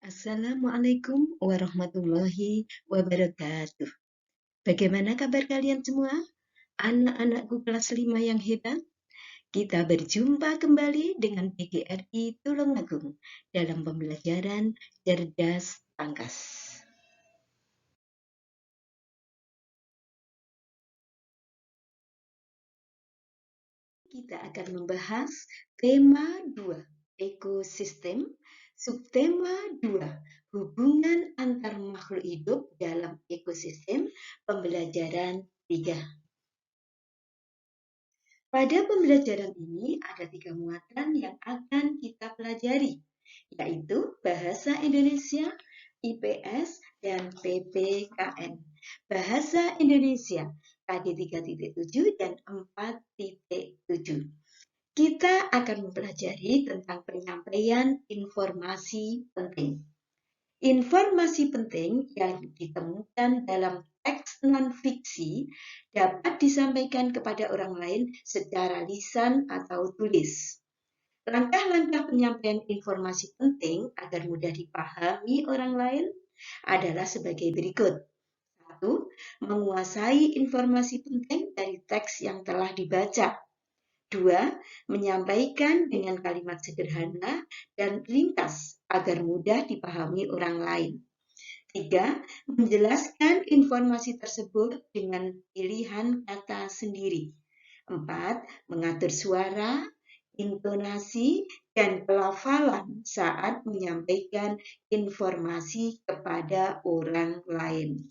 Assalamualaikum warahmatullahi wabarakatuh. Bagaimana kabar kalian semua? Anak-anakku kelas 5 yang hebat. Kita berjumpa kembali dengan PGRI Tulungagung dalam pembelajaran cerdas tangkas. Kita akan membahas tema 2, ekosistem, subtema 2, hubungan antar makhluk hidup dalam ekosistem, pembelajaran 3. Pada pembelajaran ini ada 3 muatan yang akan kita pelajari, yaitu Bahasa Indonesia, IPS, dan PPKN. Bahasa Indonesia KD 3.7 dan 4.7. Kita akan mempelajari tentang penyampaian informasi penting. Informasi penting yang ditemukan dalam teks non-fiksi dapat disampaikan kepada orang lain secara lisan atau tulis. Langkah-langkah penyampaian informasi penting agar mudah dipahami orang lain adalah sebagai berikut. 1. Menguasai informasi penting dari teks yang telah dibaca. 2. Menyampaikan dengan kalimat sederhana dan ringkas agar mudah dipahami orang lain. 3. Menjelaskan informasi tersebut dengan pilihan kata sendiri. 4. Mengatur suara, intonasi, dan pelafalan saat menyampaikan informasi kepada orang lain.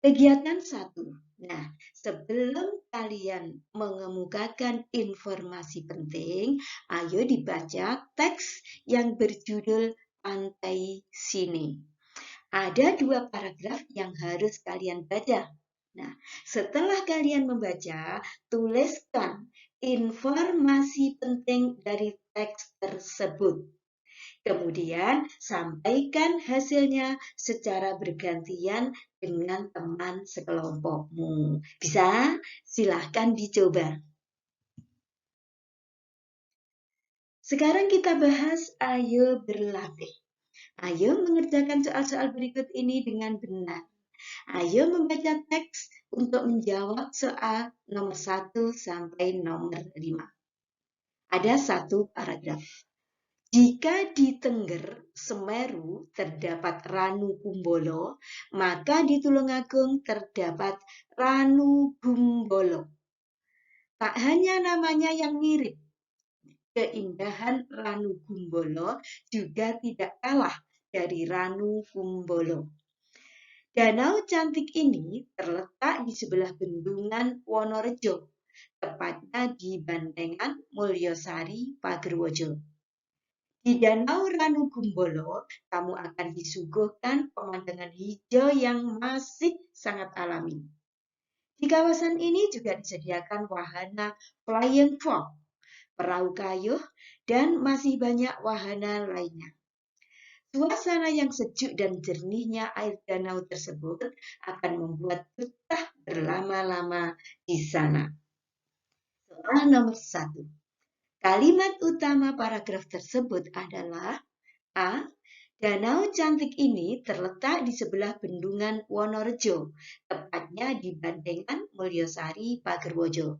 Kegiatan 1. Nah, sebelum kalian mengemukakan informasi penting, ayo dibaca teks yang berjudul Pantai Sini. Ada 2 paragraf yang harus kalian baca. Nah, setelah kalian membaca, tuliskan informasi penting dari teks tersebut. Kemudian, sampaikan hasilnya secara bergantian dengan teman sekelompokmu. Bisa? Silahkan dicoba. Sekarang kita bahas ayo berlatih. Ayo mengerjakan soal-soal berikut ini dengan benar. Ayo membaca teks untuk menjawab soal nomor 1 sampai nomor 5. Ada 1 paragraf. Jika di Tengger Semeru terdapat Ranu Kumbolo, maka di Tulungagung terdapat Ranu Gumbolo. Tak hanya namanya yang mirip, keindahan Ranu Gumbolo juga tidak kalah dari Ranu Kumbolo. Danau cantik ini terletak di sebelah bendungan Wonorejo, tepatnya di Bandengan, Mulyosari, Pagerwojo. Di Danau Ranu Gumbolo, kamu akan disuguhkan pemandangan hijau yang masih sangat alami. Di kawasan ini juga disediakan wahana flying fox, perahu kayuh, dan masih banyak wahana lainnya. Suasana yang sejuk dan jernihnya air danau tersebut akan membuat betah berlama-lama di sana. Soal nomor 1. Kalimat utama paragraf tersebut adalah A. Danau cantik ini terletak di sebelah bendungan Wonorejo, tepatnya di Bandengan, Mulyosari, Pagerwojo.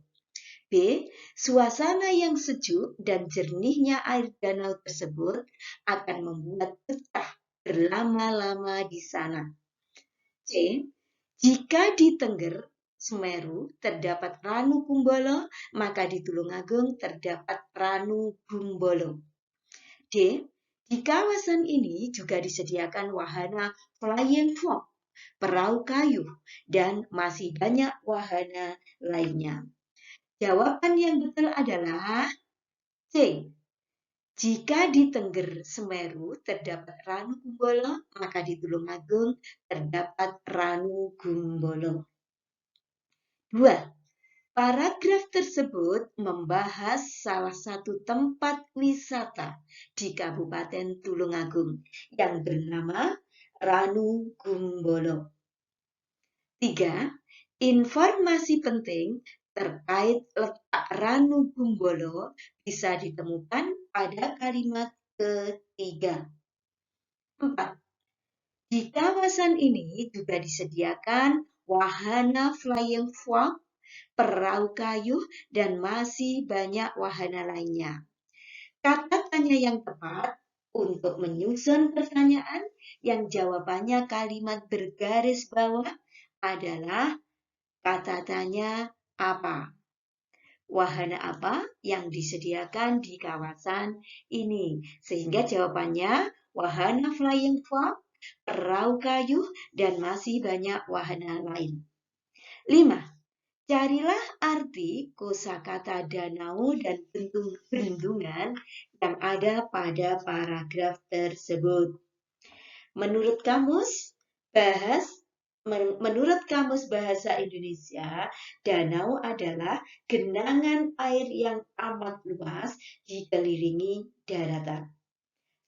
B. Suasana yang sejuk dan jernihnya air danau tersebut akan membuat betah berlama-lama di sana. C. Jika di Tengger Semeru terdapat Ranu Kumbolo, maka di Tulungagung terdapat Ranu Gumbolo. D. Di kawasan ini juga disediakan wahana flying fox, perahu kayu, dan masih banyak wahana lainnya. Jawaban yang betul adalah C. Jika di Tengger Semeru terdapat Ranu Kumbolo, maka di Tulungagung terdapat Ranu Gumbolo. 2. Paragraf tersebut membahas salah satu tempat wisata di Kabupaten Tulungagung yang bernama Ranu Gumbolo. 3. Informasi penting terkait letak Ranu Gumbolo bisa ditemukan pada kalimat ketiga. 4. Di kawasan ini juga disediakan wahana flying fox, perahu kayu, dan masih banyak wahana lainnya. Kata tanya yang tepat untuk menyusun pertanyaan yang jawabannya kalimat bergaris bawah adalah kata tanya apa. Wahana apa yang disediakan di kawasan ini? Sehingga jawabannya wahana flying fox, perahu kayu, dan masih banyak wahana lain. 5. Carilah arti kosakata danau dan bendungan yang ada pada paragraf tersebut. Menurut Kamus Bahasa Indonesia, danau adalah genangan air yang amat luas dikelilingi daratan.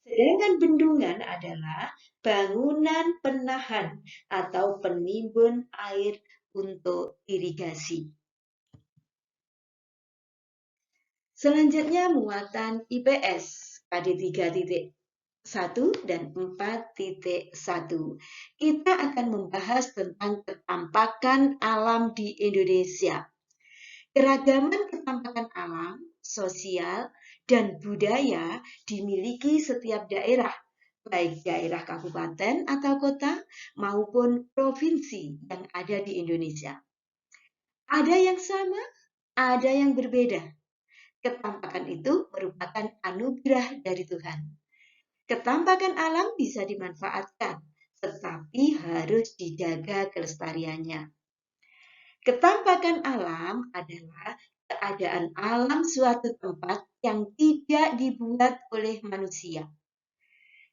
Sedangkan bendungan adalah bangunan penahan atau penimbun air untuk irigasi. Selanjutnya muatan IPS KD 3.1 dan 4.1. Kita akan membahas tentang ketampakan alam di Indonesia. Keragaman ketampakan alam, sosial, dan budaya dimiliki setiap daerah, baik daerah kabupaten atau kota maupun provinsi yang ada di Indonesia. Ada yang sama, ada yang berbeda. Ketampakan itu merupakan anugerah dari Tuhan. Ketampakan alam bisa dimanfaatkan, tetapi harus dijaga kelestariannya. Ketampakan alam adalah keadaan alam suatu tempat yang tidak dibuat oleh manusia.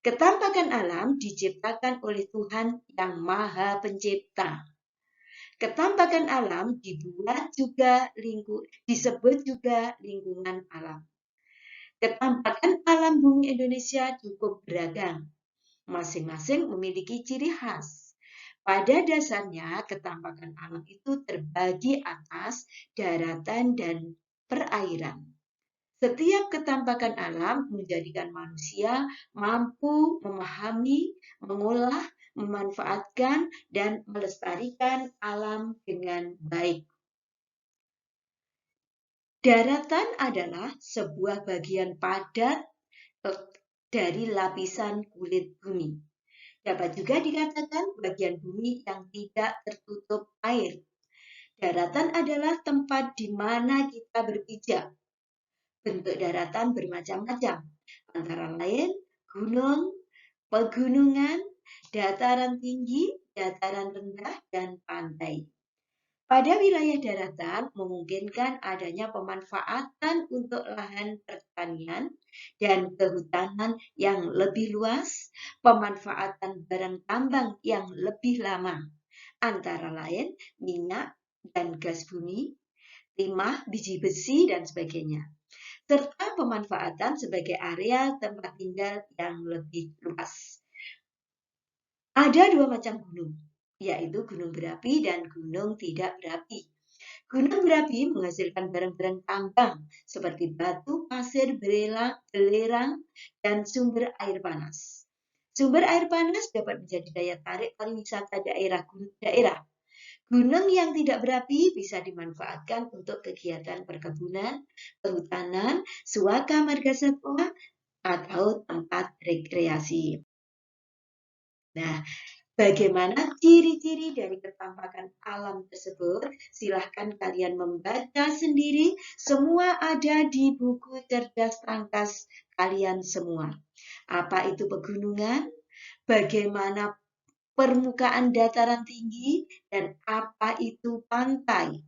Ketampakan alam diciptakan oleh Tuhan yang Maha Pencipta. Ketampakan alam disebut juga lingkungan alam. Ketampakan alam bumi Indonesia cukup beragam. Masing-masing memiliki ciri khas. Pada dasarnya, ketampakan alam itu terbagi atas daratan dan perairan. Setiap ketampakan alam menjadikan manusia mampu memahami, mengolah, memanfaatkan, dan melestarikan alam dengan baik. Daratan adalah sebuah bagian padat dari lapisan kulit bumi. Dapat juga dikatakan bagian bumi yang tidak tertutup air. Daratan adalah tempat di mana kita berpijak. Bentuk daratan bermacam-macam, antara lain gunung, pegunungan, dataran tinggi, dataran rendah, dan pantai. Pada wilayah daratan memungkinkan adanya pemanfaatan untuk lahan pertanian dan kehutanan yang lebih luas, pemanfaatan barang tambang yang lebih lama, antara lain minyak dan gas bumi, timah, biji besi, dan sebagainya, serta pemanfaatan sebagai area tempat tinggal yang lebih luas. Ada dua macam gunung, yaitu gunung berapi dan gunung tidak berapi. Gunung berapi menghasilkan barang-barang tambang seperti batu, pasir, belerang, dan sumber air panas. Sumber air panas dapat menjadi daya tarik pariwisata daerah. Gunung yang tidak berapi bisa dimanfaatkan untuk kegiatan perkebunan, kehutanan, suaka margasatwa, atau tempat rekreasi. Nah, bagaimana ciri-ciri dari ketampakan alam tersebut? Silahkan kalian membaca sendiri. Semua ada di buku Cerdas Tangkas kalian semua. Apa itu pegunungan? Bagaimana permukaan dataran tinggi? Dan apa itu pantai?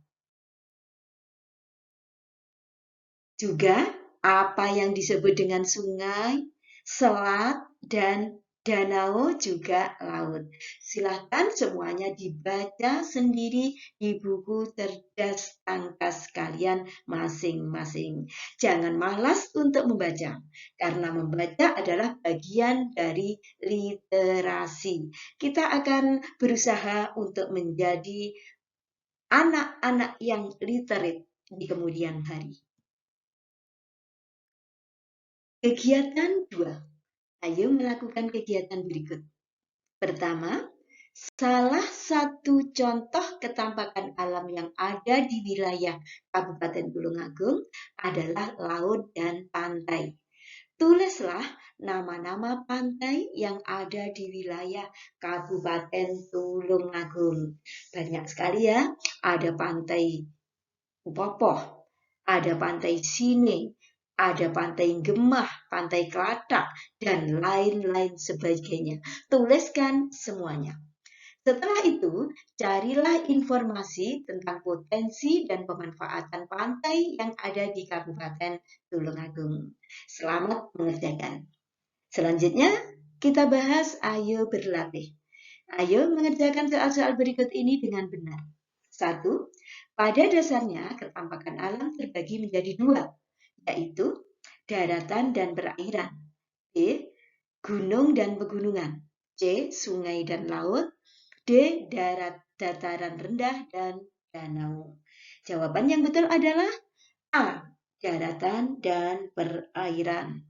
Juga apa yang disebut dengan sungai, selat, dan danau, juga laut. Silahkan semuanya dibaca sendiri di buku Cerdas Tangkas kalian masing-masing. Jangan malas untuk membaca, karena membaca adalah bagian dari literasi. Kita akan berusaha untuk menjadi anak-anak yang literate di kemudian hari. Kegiatan 2. Ayo melakukan kegiatan berikut. Pertama, salah satu contoh ketampakan alam yang ada di wilayah Kabupaten Tulungagung adalah laut dan pantai. Tulislah nama-nama pantai yang ada di wilayah Kabupaten Tulungagung. Banyak sekali ya, ada pantai Popoh, ada pantai Sine, ada pantai Gemah, pantai Kelatak, dan lain-lain sebagainya. Tuliskan semuanya. Setelah itu, carilah informasi tentang potensi dan pemanfaatan pantai yang ada di Kabupaten Tulungagung. Selamat mengerjakan. Selanjutnya, kita bahas ayo berlatih. Ayo mengerjakan soal-soal berikut ini dengan benar. 1. Pada dasarnya, ketampakan alam terbagi menjadi 2, yaitu daratan dan perairan. B. Gunung dan pegunungan. C. Sungai dan laut. D. Dataran rendah dan danau. Jawaban yang betul adalah A. Daratan dan perairan.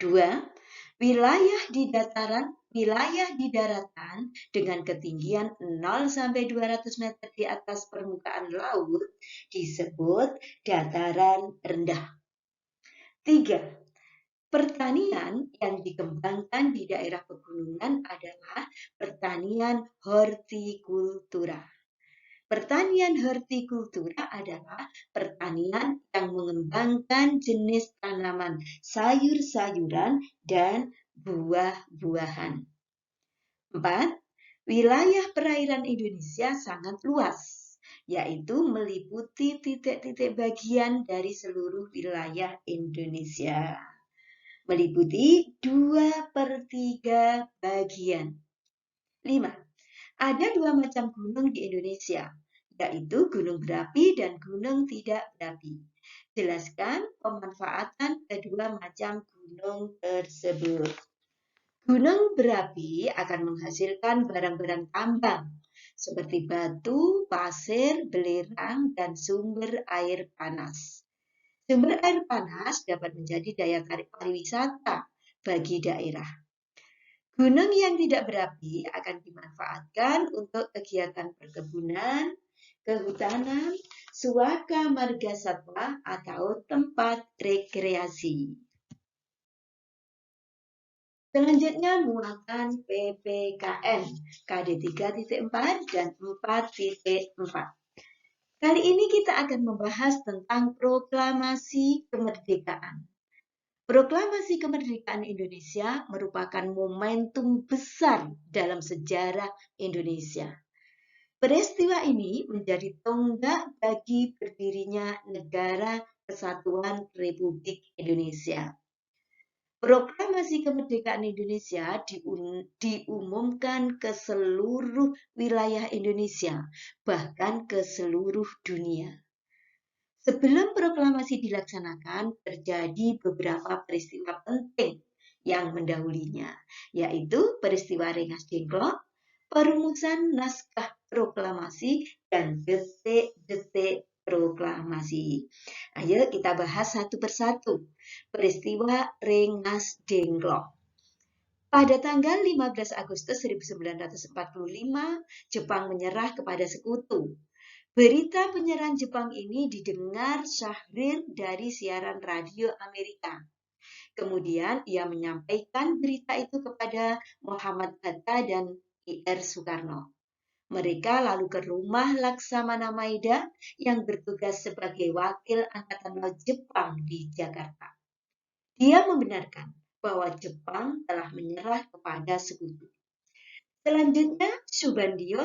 2. Wilayah di daratan dengan ketinggian 0 sampai 200 meter di atas permukaan laut disebut dataran rendah. 3. Pertanian yang dikembangkan di daerah pegunungan adalah pertanian hortikultura. Pertanian hortikultura adalah pertanian yang mengembangkan jenis tanaman sayur-sayuran dan buah-buahan. 4. Wilayah perairan Indonesia sangat luas, yaitu meliputi titik-titik bagian dari seluruh wilayah Indonesia. Meliputi 2/3 bagian. 5. Ada 2 macam gunung di Indonesia, yaitu gunung berapi dan gunung tidak berapi. Jelaskan pemanfaatan kedua macam gunung tersebut. Gunung berapi akan menghasilkan barang-barang tambang, seperti batu, pasir, belerang, dan sumber air panas. Sumber air panas dapat menjadi daya tarik pariwisata bagi daerah. Gunung yang tidak berapi akan dimanfaatkan untuk kegiatan perkebunan, kehutanan, suaka marga satwa, atau tempat rekreasi. Selanjutnya muatan PPKN KD 3.4 dan 4.4. Kali ini kita akan membahas tentang proklamasi kemerdekaan. Proklamasi kemerdekaan Indonesia merupakan momentum besar dalam sejarah Indonesia. Peristiwa ini menjadi tonggak bagi berdirinya Negara Kesatuan Republik Indonesia. Proklamasi kemerdekaan Indonesia diumumkan ke seluruh wilayah Indonesia, bahkan ke seluruh dunia. Sebelum proklamasi dilaksanakan, terjadi beberapa peristiwa penting yang mendahulinya, yaitu peristiwa Rengas Dengklok, perumusan naskah proklamasi, dan detik-detik proklamasi. Ayo kita bahas satu persatu. Peristiwa Rengas Dengklok. Pada tanggal 15 Agustus 1945, Jepang menyerah kepada sekutu. Berita penyerahan Jepang ini didengar Syahrir dari siaran radio Amerika. Kemudian ia menyampaikan berita itu kepada Muhammad Hatta dan I.R. Soekarno. Mereka lalu ke rumah Laksamana Maeda yang bertugas sebagai wakil Angkatan Laut Jepang di Jakarta. Dia membenarkan bahwa Jepang telah menyerah kepada sekutu. Selanjutnya, Subandio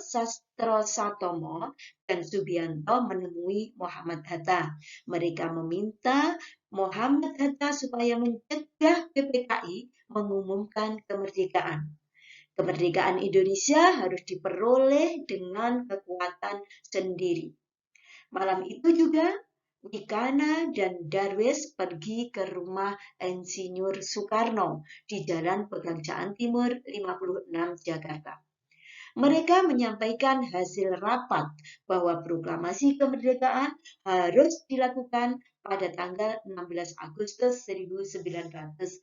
Sastrosoetomo dan Subianto menemui Muhammad Hatta. Mereka meminta Muhammad Hatta supaya mencegah PPKI mengumumkan kemerdekaan. Kemerdekaan Indonesia harus diperoleh dengan kekuatan sendiri. Malam itu juga Wikana dan Darwis pergi ke rumah Insinyur Soekarno di Jalan Pegangsaan Timur 56 Jakarta. Mereka menyampaikan hasil rapat bahwa proklamasi kemerdekaan harus dilakukan pada tanggal 16 Agustus 1945.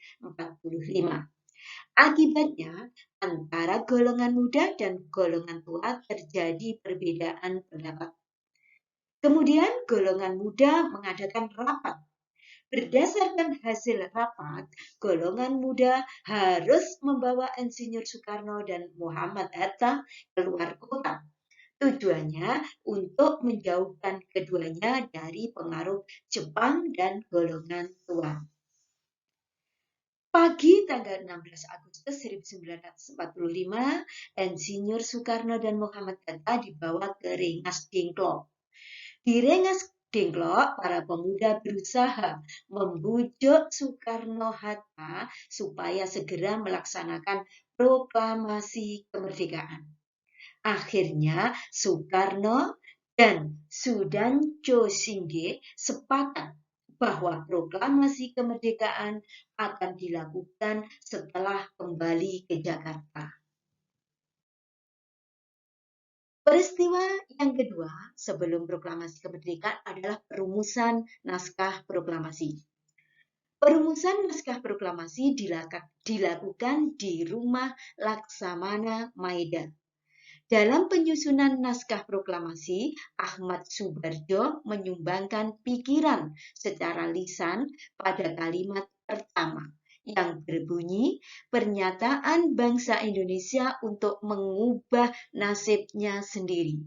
Akibatnya, antara golongan muda dan golongan tua terjadi perbedaan pendapat. Kemudian golongan muda mengadakan rapat. Berdasarkan hasil rapat, golongan muda harus membawa Insinyur Soekarno dan Muhammad Hatta keluar kota. Tujuannya untuk menjauhkan keduanya dari pengaruh Jepang dan golongan tua. Pagi tanggal 16 Agustus 1945, Insinyur Soekarno dan Muhammad Hatta dibawa ke Rengas Dengklok. Di Rengas Dengklok, para pemuda berusaha membujuk Soekarno-Hatta supaya segera melaksanakan proklamasi kemerdekaan. Akhirnya, Soekarno dan Sudarjo Singhe sepakat bahwa proklamasi kemerdekaan akan dilakukan setelah kembali ke Jakarta. Peristiwa yang kedua sebelum proklamasi kemerdekaan adalah perumusan naskah proklamasi. Perumusan naskah proklamasi dilakukan di Rumah Laksamana Maeda. Dalam penyusunan naskah proklamasi, Ahmad Soebardjo menyumbangkan pikiran secara lisan pada kalimat pertama yang berbunyi, pernyataan bangsa Indonesia untuk mengubah nasibnya sendiri.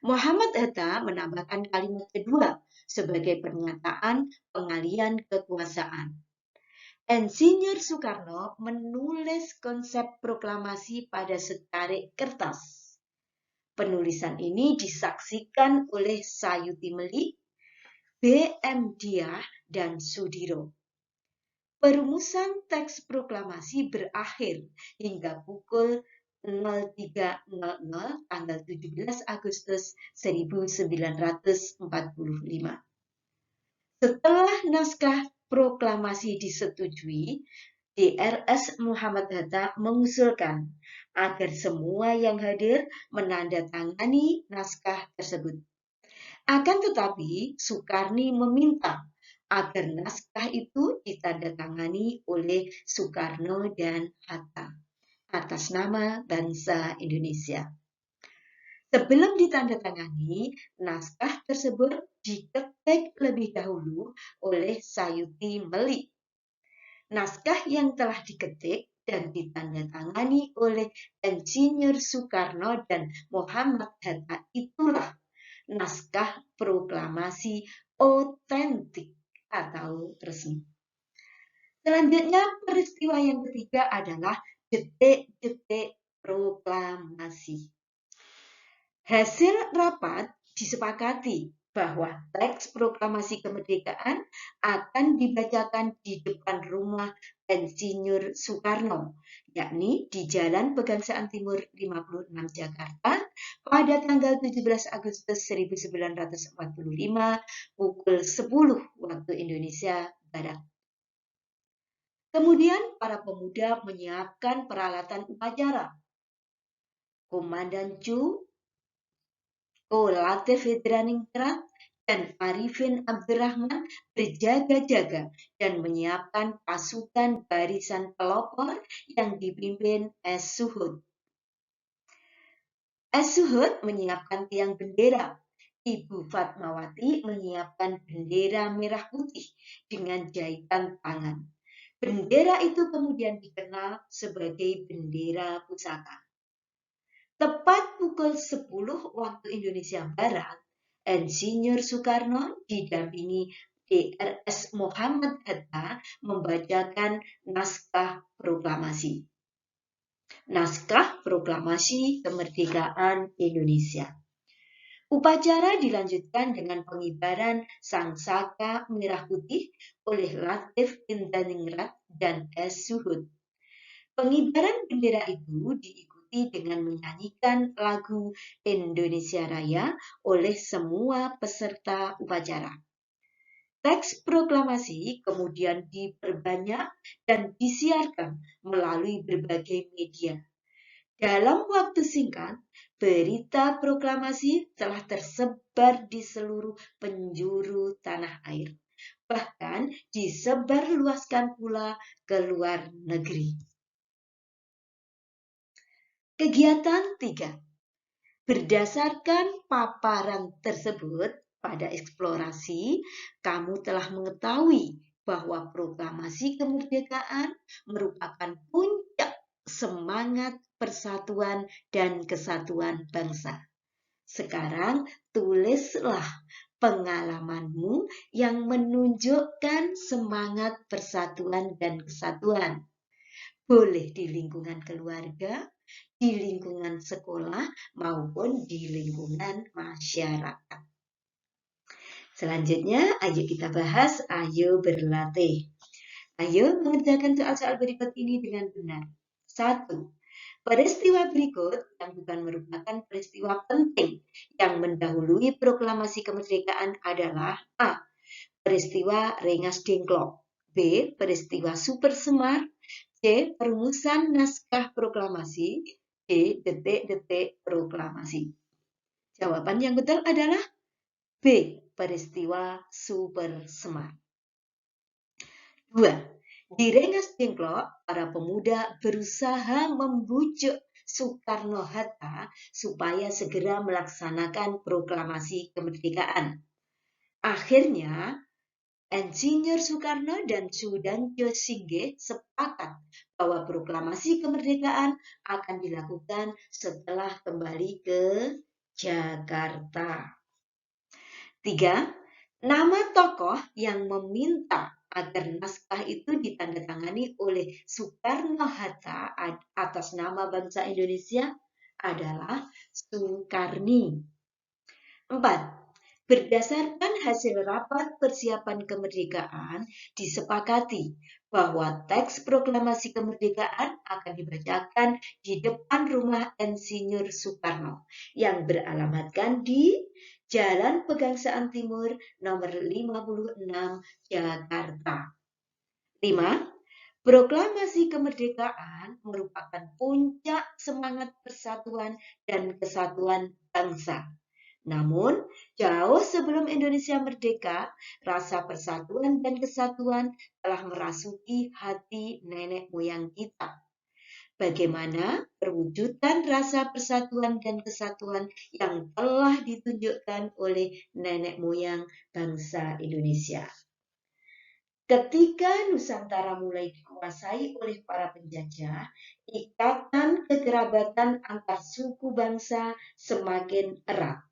Muhammad Hatta menambahkan kalimat kedua sebagai pernyataan pengalihan kekuasaan. Insinyur Soekarno menulis konsep proklamasi pada setarik kertas. Penulisan ini disaksikan oleh Sayuti Melik, B.M. Diah, dan Sudiro. Perumusan teks proklamasi berakhir hingga pukul 03.00 tanggal 17 Agustus 1945. Setelah naskah proklamasi disetujui, Drs. Muhammad Hatta mengusulkan agar semua yang hadir menandatangani naskah tersebut. Akan tetapi, Soekarni meminta agar naskah itu ditandatangani oleh Soekarno dan Hatta atas nama bangsa Indonesia. Sebelum ditandatangani, naskah tersebut diketik lebih dahulu oleh Sayuti Melik. Naskah yang telah diketik dan ditandatangani oleh Insinyur Soekarno dan Muhammad Hatta itulah naskah proklamasi otentik atau resmi. Selanjutnya, peristiwa yang ketiga adalah detik-detik proklamasi. Hasil rapat disepakati bahwa teks proklamasi kemerdekaan akan dibacakan di depan rumah Insinyur Soekarno, yakni di Jalan Pegangsaan Timur 56 Jakarta pada tanggal 17 Agustus 1945 pukul 10 waktu Indonesia Barat. Kemudian para pemuda menyiapkan peralatan upacara. Komandan Chu, Latif Hidraningsrat, dan Arifin Abdurrahman berjaga-jaga dan menyiapkan pasukan barisan pelopor yang dipimpin Es Suhud. Es Suhud menyiapkan tiang bendera. Ibu Fatmawati menyiapkan bendera merah putih dengan jahitan tangan. Bendera itu kemudian dikenal sebagai bendera pusaka. Tepat pukul 10 waktu Indonesia Barat, Insinyur Soekarno didampingi Drs. Muhammad Hatta membacakan naskah proklamasi. Naskah proklamasi kemerdekaan Indonesia. Upacara dilanjutkan dengan pengibaran sangsaka merah putih oleh Latif Hidraningsrat dan Es Suhud. Pengibaran bendera itu diikuti dengan menyanyikan lagu Indonesia Raya oleh semua peserta upacara. Teks proklamasi kemudian diperbanyak dan disiarkan melalui berbagai media. Dalam waktu singkat, berita proklamasi telah tersebar di seluruh penjuru tanah air. Bahkan disebarluaskan pula ke luar negeri. Kegiatan 3. Berdasarkan paparan tersebut, pada eksplorasi, kamu telah mengetahui bahwa proklamasi kemerdekaan merupakan puncak semangat persatuan dan kesatuan bangsa. Sekarang tulislah pengalamanmu yang menunjukkan semangat persatuan dan kesatuan. Boleh di lingkungan keluarga, di lingkungan sekolah, maupun di lingkungan masyarakat. Selanjutnya, ayo kita bahas, ayo berlatih. Ayo mengerjakan soal-soal berikut ini dengan benar. 1. Peristiwa berikut yang bukan merupakan peristiwa penting yang mendahului proklamasi kemerdekaan adalah A. Peristiwa Rengas Dengklok, B. Peristiwa Super Semar, C. Perumusan naskah proklamasi, D. Detik-detik proklamasi. Jawaban yang betul adalah B. Peristiwa Super Semar. 2. Di Rengas Dengklok, para pemuda berusaha membujuk Soekarno-Hatta supaya segera melaksanakan proklamasi kemerdekaan. Akhirnya, Insinyur Soekarno dan Sudarjo Singge sepakat bahwa proklamasi kemerdekaan akan dilakukan setelah kembali ke Jakarta. 3. Nama tokoh yang meminta agar naskah itu ditandatangani oleh Soekarno-Hatta atas nama bangsa Indonesia adalah Soekarni. 4. Berdasarkan hasil rapat persiapan kemerdekaan, disepakati bahwa teks proklamasi kemerdekaan akan dibacakan di depan rumah Insinyur Soekarno yang beralamatkan di Jalan Pegangsaan Timur nomor 56 Jakarta. 5. Proklamasi kemerdekaan merupakan puncak semangat persatuan dan kesatuan bangsa. Namun, jauh sebelum Indonesia merdeka, rasa persatuan dan kesatuan telah merasuki hati nenek moyang kita. Bagaimana perwujudan rasa persatuan dan kesatuan yang telah ditunjukkan oleh nenek moyang bangsa Indonesia. Ketika Nusantara mulai dikuasai oleh para penjajah, ikatan kekerabatan antar suku bangsa semakin erat.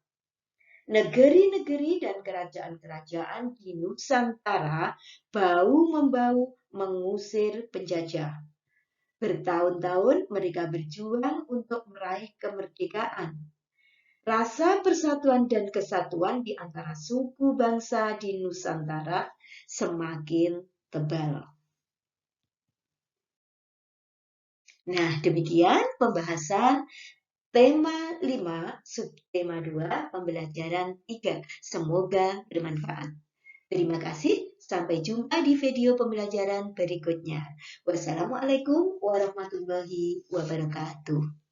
Negeri-negeri dan kerajaan-kerajaan di Nusantara bahu-membahu mengusir penjajah. Bertahun-tahun mereka berjuang untuk meraih kemerdekaan. Rasa persatuan dan kesatuan di antara suku bangsa di Nusantara semakin tebal. Nah, demikian pembahasan tema 5, subtema 2, pembelajaran 3. Semoga bermanfaat. Terima kasih, sampai jumpa di video pembelajaran berikutnya. Wassalamualaikum warahmatullahi wabarakatuh.